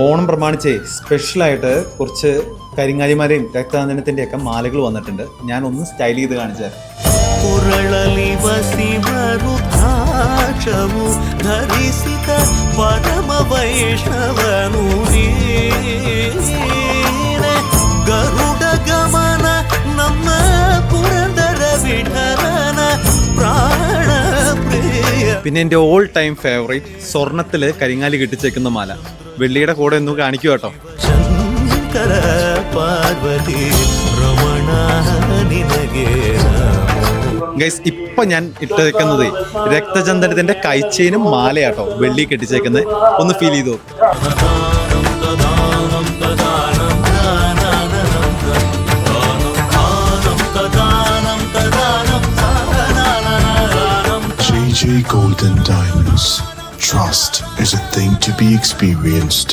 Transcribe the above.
ഓണം പ്രമാണിച്ച് സ്പെഷ്യലായിട്ട് കുറച്ച് കരിങ്ങാലിമാരെയും രക്തചന്ദനത്തിൻ്റെയൊക്കെ മാലകൾ വന്നിട്ടുണ്ട്. ഞാൻ ഒന്ന് സ്റ്റൈൽ ചെയ്ത് കാണിച്ചു തരാം. പിന്നെ എൻ്റെ ഓൾ ടൈം ഫേവറേറ്റ് സ്വർണത്തിൽ കരിങ്ങാലി കെട്ടിച്ചേക്കുന്ന മാല. വെള്ളിയുടെ കൂടെ ഒന്ന് കാണിക്കൂ കേട്ടോ. ഗൈസ്, ഇപ്പൊ ഞാൻ ഇട്ടേക്കുന്നത് രക്തചന്ദനത്തിന്റെ കൈച്ചേനും മാലയാട്ടോ വെള്ളി കെട്ടിച്ചേക്കുന്നത്. ഒന്ന് ഫീൽ ചെയ്തോ. JJ Golden Diamonds. Trust is a thing to be experienced.